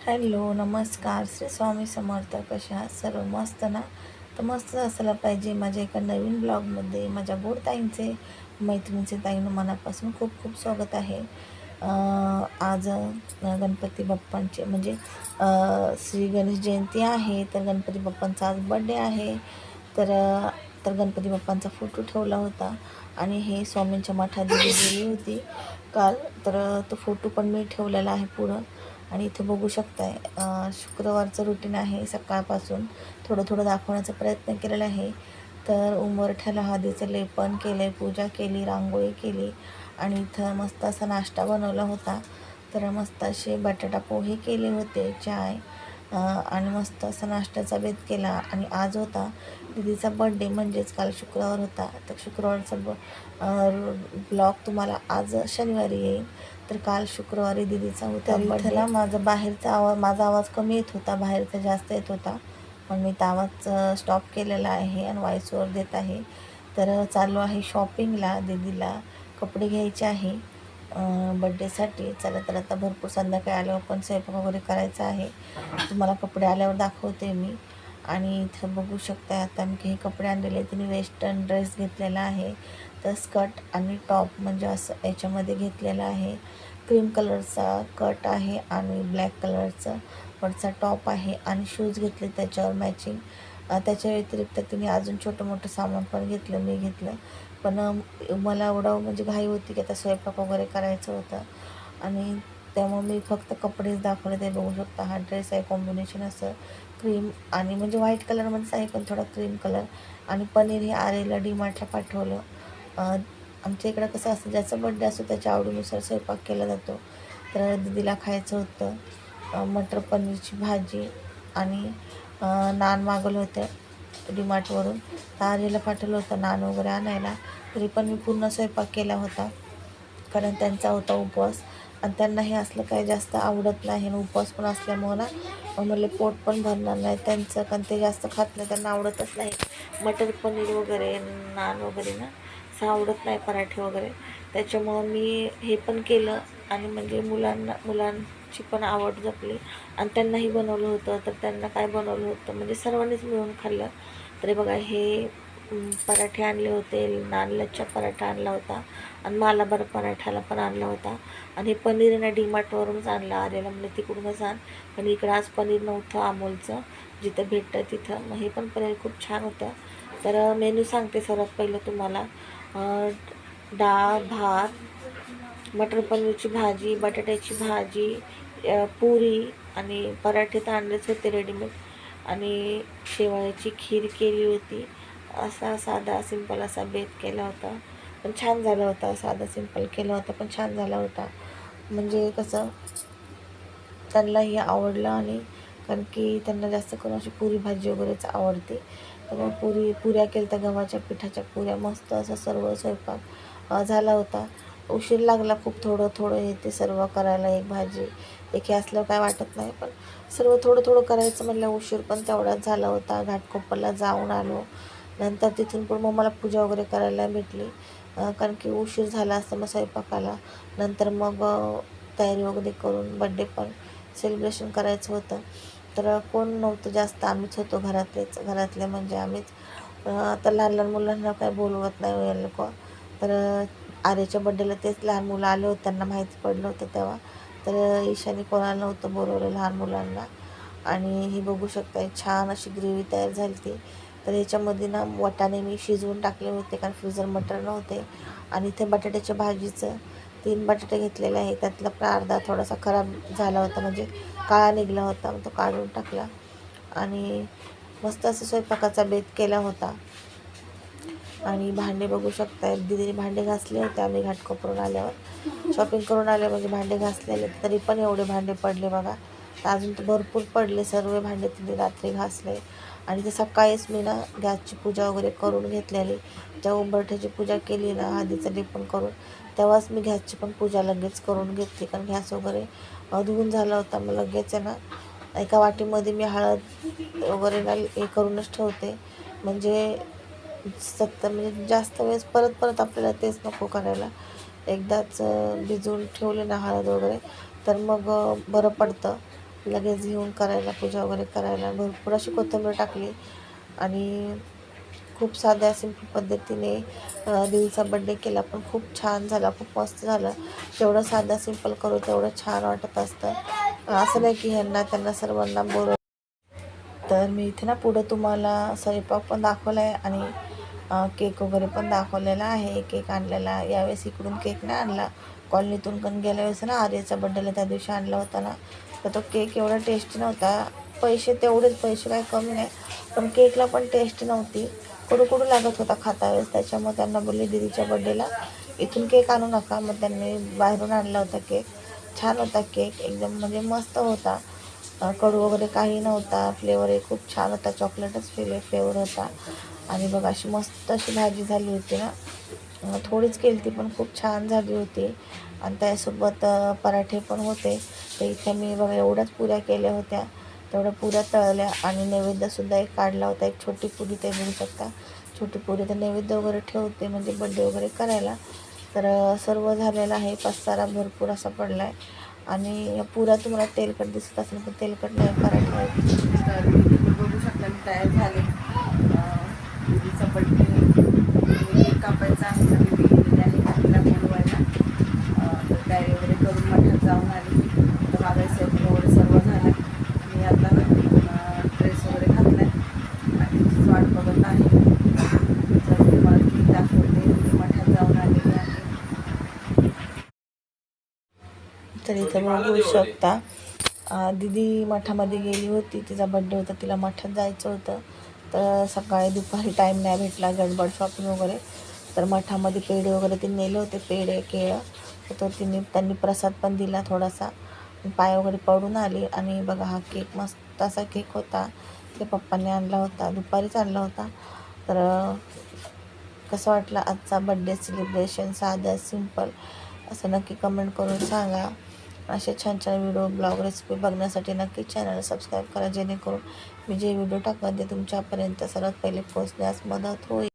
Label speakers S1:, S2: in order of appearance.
S1: Hello, नमस्कार. श्री स्वामी समर्थ. कशा आहात सर्व? मस्त ना? तर मस्त असायला पाहिजे. माझ्या एका नवीन ब्लॉगमध्ये माझ्या गोड ताईंचे, मैत्रिणीचे ताईंना मनापासून खूप खूप स्वागत आहे. आज गणपती बाप्पांचे म्हणजे श्री गणेश जयंती आहे. तर गणपती बाप्पांचा आज बड्डे आहे. तर तर गणपती बाप्पांचा फोटो ठेवला होता आणि हे स्वामींच्या मठात गेली होती काल. तर तो फोटो पण मी ठेवलेला आहे पुढं. आणि इथे बघू शकताय शुक्रवारचं रुटीन आहे. सकाळपासून थोडं थोडं दाखवण्याचा प्रयत्न केलेला आहे. तर उंबरठ्याला हळदीचं लेपन केलं, पूजा केली, रांगोळी केली आणि इथं मस्त असा नाश्ता बनवला होता. तर मस्त असे बटाटा पोहे केले होते, चाय आणि मस्त असा नाश्त्याचा बेत केला. आणि आज होता दीदीचा बड्डे, म्हणजेच काल शुक्रवार होता. तर शुक्रवारचा ब्लॉग तुम्हाला आज शनिवारी येईल. तर काल शुक्रवारी दीदीचा होता बड्डे. माझा आवाज कमी येत होता, बाहेरचा जास्त येत होता. पण मी तर आवाज स्टॉप केलेला आहे आणि व्हॉइसओव्हर देत आहे. तर चालू आहे शॉपिंगला. दीदीला कपडे घ्यायचे आहे बड्डेसाठी. चला, तर आता भरपूर संध्याकाळी आल्यावर पण स्वयंपाक वगैरे करायचा आहे. तुम्हाला कपडे आल्यावर दाखवते मी. आणि इथं बघू शकता, आता मी काही कपडे आणलेले. तिने वेस्टर्न ड्रेस घेतलेला आहे. तर स्कर्ट आणि टॉप म्हणजे असं याच्यामध्ये घेतलेला आहे. क्रीम कलरचा कट आहे आणि ब्लॅक कलरचा वरचा टॉप आहे आणि शूज घेतले त्याच्यावर मॅचिंग. त्याच्या व्यतिरिक्त तिने अजून छोटं मोठं सामान पण घेतलं, मी घेतलं. पण मला एवढं म्हणजे घाई होती की आता स्वयंपाक वगैरे करायचं होतं आणि त्यामुळे मी फक्त कपडेच दाखवले. ते बघू शकता, हा ड्रेस आहे कॉम्बिनेशन असं क्रीम आणि म्हणजे व्हाईट कलरमध्येच आहे पण थोडा क्रीम कलर. आणि पनीर हे आरेला डीमार्टला पाठवलं. आमच्या इकडं कसं असतं, ज्याचा बड्डे असतो त्याच्या आवडीनुसार स्वयंपाक केला जातो. तर दीदीला खायचं होतं मटर पनीरची भाजी आणि नान मागवले होते डीमार्टवरून. तर आर्यला पाठवलं होतं नान वगैरे आणायला. तरी पण मी पूर्ण स्वयंपाक केला होता, कारण त्यांचा होता उपवास आणि त्यांना हे असलं काही जास्त आवडत नाही. आणि उपवास पण असल्यामुळं ना म्हणले पोट पण भरणार नाही त्यांचं, कारण ते जास्त खात नाही, त्यांना आवडतच नाही मटर पनीर वगैरे, नान वगैरे ना असं आवडत नाही, पराठे वगैरे. त्याच्यामुळं मी हे पण केलं आणि म्हणजे मुलांची पण आवड जपली आणि त्यांनाही बनवलं होतं. तर त्यांना काय बनवलं होतं म्हणजे सर्वांनीच मिळून खाल्लं. तरी बघा, हे पराठे आणले होते, नान लच्छा पराठा आणला होता आणि मालाबार पराठ्याला पण आणला होता. आणि पनीर ना डीमार्टवरूनच आणलं, आलेलं म्हणजे तिकडूनच आण. पण इकडं आज पनीर नव्हतं अमोलचं, जिथं भेटतं तिथं. मग हे पण पनीर खूप छान होतं. तर मेनू सांगते सर्वात पहिलं तुम्हाला. डाळ, भात, मटर पनीरची भाजी, बटाट्याची भाजी, पुरी आणि पराठे तर आणलेच होते रेडीमेड. आणि शेवयाची खीर केली होती. असा साधा सिंपल असा बेत केला होता, पण छान झाला होता. साधा सिंपल केला होता पण छान झाला होता. म्हणजे कसं त्यांनाही आवडलं. आणि कारण की त्यांना जास्त करून अशी पुरी भाजी वगैरेच आवडते. तर मग पुऱ्या केल्या तर गव्हाच्या पिठाच्या पुऱ्या. मस्त असा सर्व स्वयंपाक झाला होता. उशीर लागला खूप, थोडं थोडं हे ते सर्व करायला. एक भाजी एक हे असल्यावर काय वाटत नाही, पण सर्व थोडं थोडं करायचं म्हणलं उशीर पण तेवढाच झाला होता. घाटकोपरला जाऊन आलो. नंतर तिथून पण मग मला पूजा वगैरे करायला भेटली, कारण की उशीर झाला असता मग स्वयंपाकाला. नंतर मग तयारी वगैरे करून बड्डे पण सेलिब्रेशन करायचं होतं. तर कोण नव्हतं जास्त, आम्हीच होतो घरातले म्हणजे आम्हीच. आता लहान लहान मुलांना काय बोलवत नाही हे लोक. तर आर्याच्या बड्डेला तेच लहान मुलं आले होते, त्यांना माहिती पडलं होतं तेव्हा. तर ईशाने कोणाला नव्हतं बोलवलं लहान मुलांना. आणि ही बघू शकता, छान अशी ग्रेव्ही तयार झाली ती. तर ह्याच्यामध्ये ना वाटाणे मी शिजवून टाकले होते, कारण फ्रीजर मटर नव्हते. आणि इथे बटाट्याच्या भाजीचं 3 बटाटे घेतलेले आहे. त्यातला अर्धा थोडासा खराब झाला होता, म्हणजे काळा निघाला होता, तो काढून टाकला. आणि मस्त असं स्वयंपाकाचा बेत केला होता. आणि भांडे बघू शकता, दीदीने भांडे घासले होते. आम्ही घाटकोपरून आल्यावर शॉपिंग करून आले म्हणजे भांडे घासलेले, तरी पण एवढे भांडे पडले बघा. अजून तर भरपूर पडले. सर्व भांडे तिने रात्री घासले. आणि ते सकाळीच मी ना गॅसची पूजा वगैरे करून घेतलेली. जेव्हा उंबरठ्याची पूजा केली ना हळदीचं लेपन करून, तेव्हाच मी गॅसची पण पूजा लगेच करून घेतली. कारण गॅस वगैरे धुवून झाला होता. मग लगेच आहे ना एका वाटीमध्ये मी हळद वगैरे ना हे करूनच ठेवते, म्हणजे म्हणजे जास्त वेळेस परत परत आपल्याला तेच नको करायला. एकदाच भिजवून ठेवले ना हळद वगैरे, तर मग बरं पडतं. लगेच घेऊन करायला, पूजा वगैरे करायला भरपूर अशी कोथिंबीर टाकली आणि खूप साध्या सिंपल पद्धतीने दीदीचा बड्डे केला, पण खूप छान झाला, खूप मस्त झालं. जेवढं साधा सिंपल करू तेवढं छान वाटत असतं. असं नाही की ह्यांना त्यांना सर्वांना बोर. तर मी इथे ना पुढं तुम्हाला स्वयंपाक पण दाखवला आहे आणि केक वगैरे पण दाखवलेला आहे. केक आणलेला यावेळेस इकडून केक नाही आणला, कॉलनीतून पण गेल्या वेळेस ना आर्याचा बड्डेला त्या दिवशी आणला होता ना, तर तो केक एवढा टेस्टी नव्हता. पैसे तेवढेच, पैसे काही कमी नाही, पण केकला पण टेस्ट नव्हती, कडू कडू लागत होता खाता वेळेस. त्याच्यामुळे त्यांना बोलले दीदीच्या बड्डेला इथून केक आणू नका, मग त्यांनी बाहेरून आणला होता केक. छान होता केक, एकदम म्हणजे मस्त होता. कडू वगैरे काही नव्हता, फ्लेवरही खूप छान होता, चॉकलेटच फ्लेवर होता. आणि बघा अशी मस्त अशी भाजी झाली होती ना, थोडीच केली ती पण खूप छान झाली होती. आणि त्यासोबत पराठे पण होते. तर इथे मी बघा एवढ्याच पुऱ्या केल्या होत्या, तेवढ्या पुऱ्या तळल्या आणि नैवेद्यसुद्धा एक काढला होता, एक छोटी पुरी, ते बघू शकता छोटी पुरी. तर नैवेद्य वगैरे ठेवते म्हणजे बड्डे वगैरे करायला. तर सर्व झालेलं आहे, पसारा भरपूर असा पडला आहे. आणि पुरा तुम्हाला तेलकट दिसत असेल, पण तेलकट नाही, पराठा आहे. तर तुम्ही बघू शकता मी तयार झाले. दीदीचा बड्डे केक कापायचा आहे, तर दीदी त्याने घातला बोलवायला. तर तयारी वगैरे करून मठात जाऊन आली. तर माझा स्वयंपाक वगैरे सर्व झाला. मी आता ना ड्रेस वगैरे घातला आहे आणि तिचीच वाट बघत आहे. तर तुम्हाला केक दाखवते, मी मठात जाऊन आलेली आहे. तर इथं बघू शकता दीदी मठामध्ये गेली होती, तिचा बड्डे होता, तिला मठात जायचं होतं. तर सकाळी दुपारी टाईम नाही भेटला, गडबड शॉपिंग वगैरे. तर मठामध्ये पेढे वगैरे ते नेले होते, पेढे केळं. तर तो त्यांनी प्रसाद पण दिला थोडासा, पाय वगैरे पडून आली. आणि बघा हा केक मस्त असा केक होता, ते पप्पांनी आणला होता, दुपारीच आणला होता. तर कसं वाटलं आजचा बड्डे सेलिब्रेशन, साधं सिंपल असं नक्की कमेंट करून सांगा. असे छान छान व्हिडिओ, ब्लॉग, रेसिपी बघण्यासाठी नक्की चॅनल सबस्क्राईब करा, जेणेकरून मी जे व्हिडिओ टाकते ते तुमच्यापर्यंत सर्वात पहिले पोहोचण्यास मदत होईल.